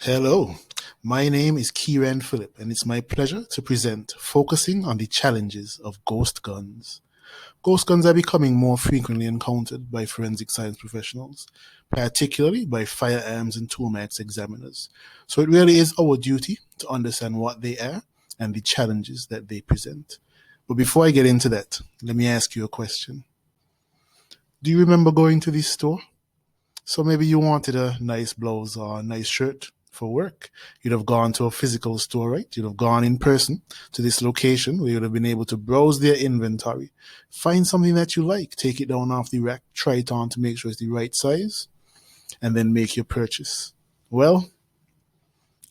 Hello, my name is Kieran Phillip, and it's my pleasure to present Focusing on the Challenges of Ghost Guns. Ghost guns are becoming more frequently encountered by forensic science professionals, particularly by firearms and toolmarks examiners. So it really is our duty to understand what they are and the challenges that they present. But before I get into that, let me ask you a question. Do you remember going to this store? So maybe you wanted a nice blouse or a nice shirt for work. You'd have gone to a physical store, right? You'd have gone in person to this location where you'd have been able to browse their inventory, find something that you like, take it down off the rack, try it on to make sure it's the right size, and then make your purchase. Well,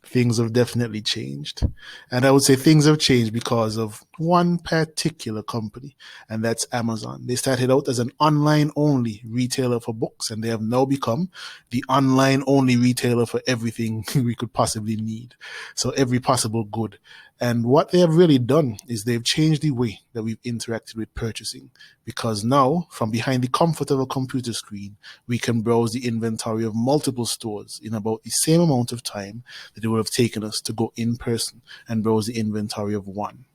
things have definitely changed. And I would say things have changed because of one particular company, and that's Amazon. They started out as an online only retailer for books, and they have now become the online only retailer for everything we could possibly need. So every possible good. And what they have really done is they've changed the way that we've interacted with purchasing, because now, from behind the comfort of a computer screen, we can browse the inventory of multiple stores in about the same amount of time that it would have taken us to go in person and browse the inventory of one.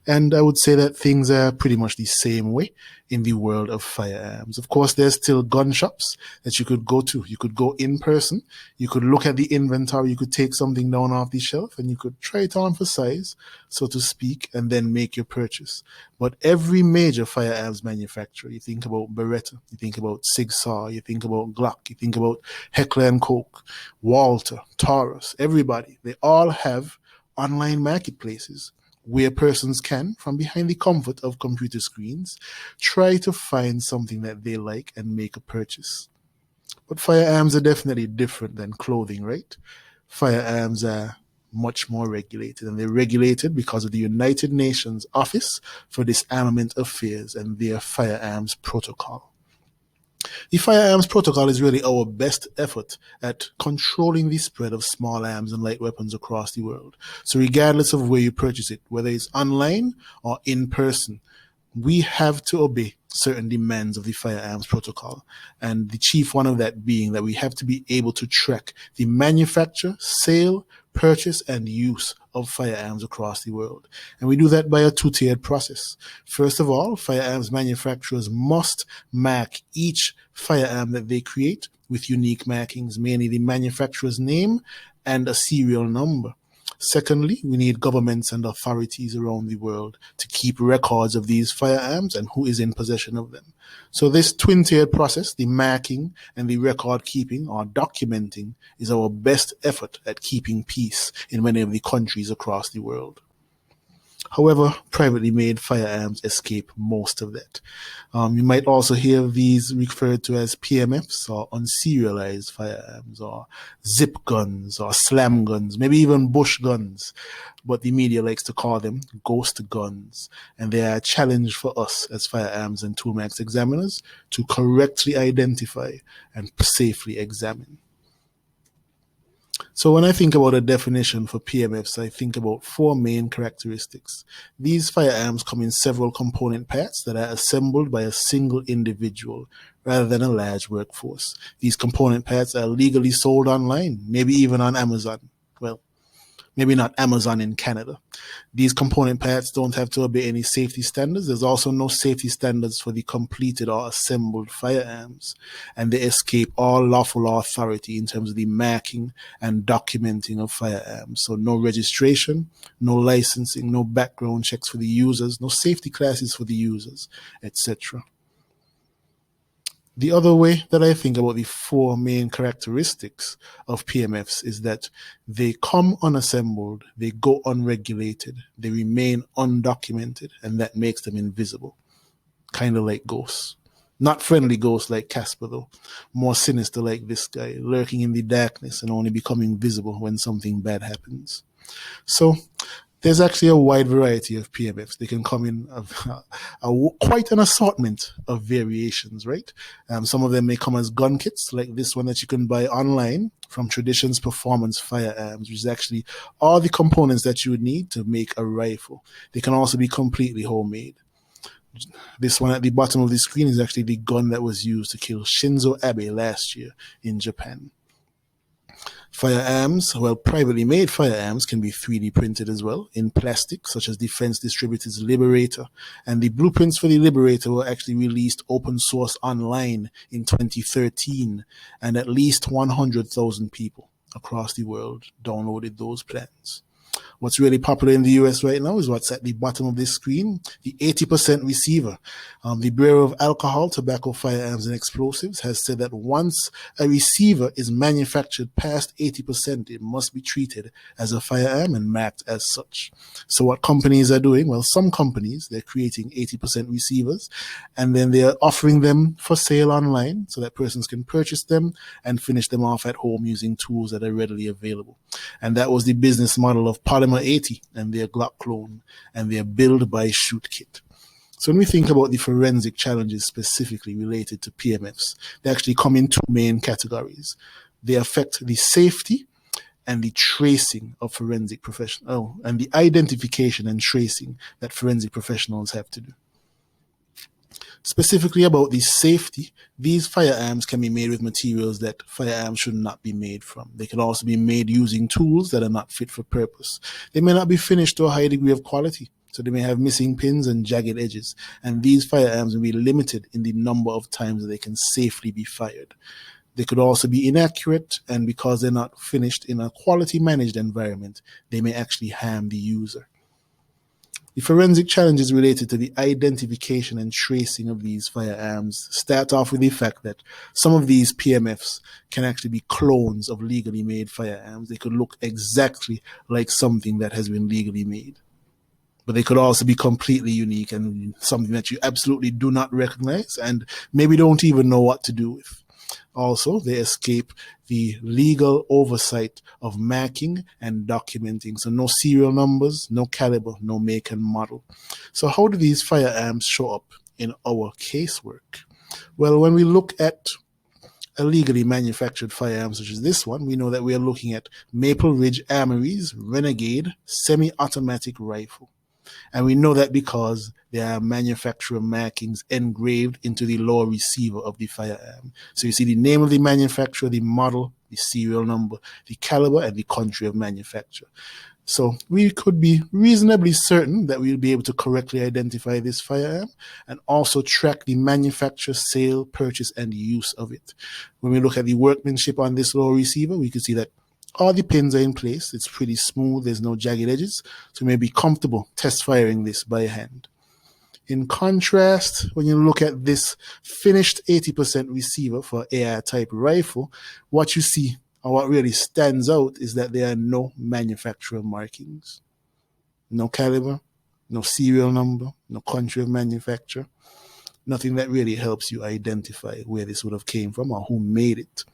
And I would say that things are pretty much the same way in the world of firearms. Of course, there's still gun shops that you could go to. You could go in person, you could look at the inventory, you could take something down off the shelf, and you could try it on for size, so to speak, and then make your purchase. But every major firearms manufacturer, you think about Beretta, you think about Sig Sauer, you think about Glock, you think about Heckler and Koch, Walter, Taurus, everybody, they all have online marketplaces where persons can, from behind the comfort of computer screens, try to find something that they like and make a purchase. But firearms are definitely different than clothing, right? Firearms are much more regulated, and they're regulated because of the United Nations Office for Disarmament Affairs and their firearms protocol. The firearms protocol is really our best effort at controlling the spread of small arms and light weapons across the world. So regardless of where you purchase it, whether it's online or in person, we have to obey certain demands of the firearms protocol. And the chief one of that being that we have to be able to track the manufacture, sale, purchase, and use of firearms across the world. And we do that by a two-tiered process. First of all, firearms manufacturers must mark each firearm that they create with unique markings, mainly the manufacturer's name and a serial number. Secondly, we need governments and authorities around the world to keep records of these firearms and who is in possession of them. So this twin-tiered process, the marking and the record keeping or documenting, is our best effort at keeping peace in many of the countries across the world. However, privately made firearms escape most of that. You might also hear these referred to as PMFs, or unserialized firearms, or zip guns, or slam guns, maybe even bush guns. But the media likes to call them ghost guns. And they are a challenge for us as firearms and toolmarks examiners to correctly identify and safely examine. So when I think about a definition for PMFs, I think about four main characteristics. These firearms come in several component parts that are assembled by a single individual rather than a large workforce. These component parts are legally sold online, maybe even on Amazon. Well, maybe not Amazon in Canada. These component parts don't have to obey any safety standards. There's also no safety standards for the completed or assembled firearms, and they escape all lawful authority in terms of the marking and documenting of firearms. So no registration, no licensing, no background checks for the users, no safety classes for the users, etc. The other way that I think about the four main characteristics of PMFs is that they come unassembled, they go unregulated, they remain undocumented, and that makes them invisible. Kind of like ghosts. Not friendly ghosts like Casper, though. More sinister like this guy, lurking in the darkness and only becoming visible when something bad happens. So there's actually a wide variety of PMFs. They can come in quite an assortment of variations, right? Some of them may come as gun kits, like this one that you can buy online from Traditions Performance Firearms, which is actually all the components that you would need to make a rifle. They can also be completely homemade. This one at the bottom of the screen is actually the gun that was used to kill Shinzo Abe last year in Japan. Firearms, well, privately made firearms can be 3D printed as well in plastic, such as Defense Distributed's Liberator. And the blueprints for the Liberator were actually released open source online in 2013, and at least 100,000 people across the world downloaded those plans. What's really popular in the US right now is what's at the bottom of this screen, the 80% receiver. The Bureau of Alcohol, Tobacco, Firearms, and Explosives has said that once a receiver is manufactured past 80%, it must be treated as a firearm and marked as such. So what companies are doing? Well, some companies, they're creating 80% receivers, and then they're offering them for sale online so that persons can purchase them and finish them off at home using tools that are readily available. And that was the business model of Polymer 80 and their Glock clone and their build by shoot kit. So when we think about the forensic challenges specifically related to PMFs, they actually come in two main categories. They affect the safety and the tracing of forensic professionals, and the identification and tracing that forensic professionals have to do. Specifically about the safety, these firearms can be made with materials that firearms should not be made from. They can also be made using tools that are not fit for purpose. They may not be finished to a high degree of quality, so they may have missing pins and jagged edges, and these firearms will be limited in the number of times that they can safely be fired. They could also be inaccurate, and because they're not finished in a quality managed environment, they may actually harm the user. The forensic challenges related to the identification and tracing of these firearms start off with the fact that some of these PMFs can actually be clones of legally made firearms. They could look exactly like something that has been legally made, but they could also be completely unique and something that you absolutely do not recognize and maybe don't even know what to do with. Also, they escape the legal oversight of marking and documenting. So no serial numbers, no caliber, no make and model. So how do these firearms show up in our casework? Well, when we look at illegally manufactured firearms such as this one, we know that we are looking at Maple Ridge Armory's Renegade semi-automatic rifle. And we know that because there are manufacturer markings engraved into the lower receiver of the firearm. So you see the name of the manufacturer, the model, the serial number, the caliber, and the country of manufacture. So we could be reasonably certain that we'll be able to correctly identify this firearm and also track the manufacture, sale, purchase, and use of it. When we look at the workmanship on this lower receiver, we can see that all the pins are in place. It's pretty smooth. There's no jagged edges. So you may be comfortable test firing this by hand. In contrast, when you look at this finished 80% receiver for AR type rifle, what you see, or what really stands out, is that there are no manufacturer markings. No caliber, no serial number, no country of manufacture. Nothing that really helps you identify where this would have came from or who made it.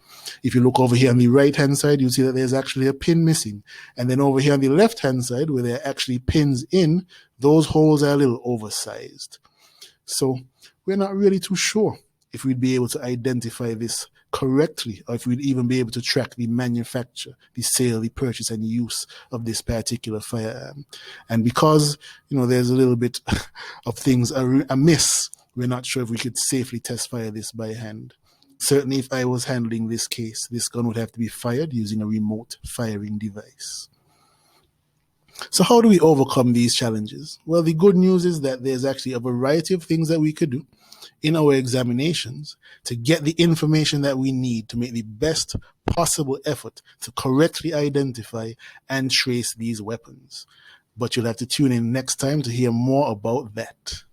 If you look over here on the right-hand side, you'll see that there's actually a pin missing. And then over here on the left-hand side, where there are actually pins in, those holes are a little oversized. So we're not really too sure if we'd be able to identify this correctly, or if we'd even be able to track the manufacture, the sale, the purchase, and use of this particular firearm. And because, there's a little bit of things amiss, we're not sure if we could safely test fire this by hand. Certainly, if I was handling this case, this gun would have to be fired using a remote firing device. So how do we overcome these challenges? Well, the good news is that there's actually a variety of things that we could do in our examinations to get the information that we need to make the best possible effort to correctly identify and trace these weapons. But you'll have to tune in next time to hear more about that.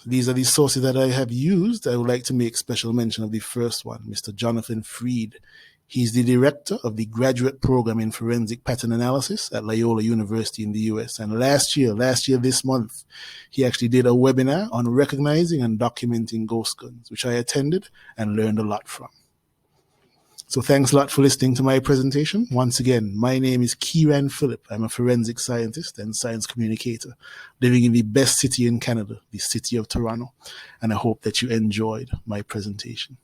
These are the sources that I have used. I would like to make special mention of the first one, Mr. Jonathan Freed. He's the director of the graduate program in forensic pattern analysis at Loyola University in the US. And last year, this month, he actually did a webinar on recognizing and documenting ghost guns, which I attended and learned a lot from. So thanks a lot for listening to my presentation. Once again, my name is Kieran Phillip. I'm a forensic scientist and science communicator living in the best city in Canada, the city of Toronto. And I hope that you enjoyed my presentation.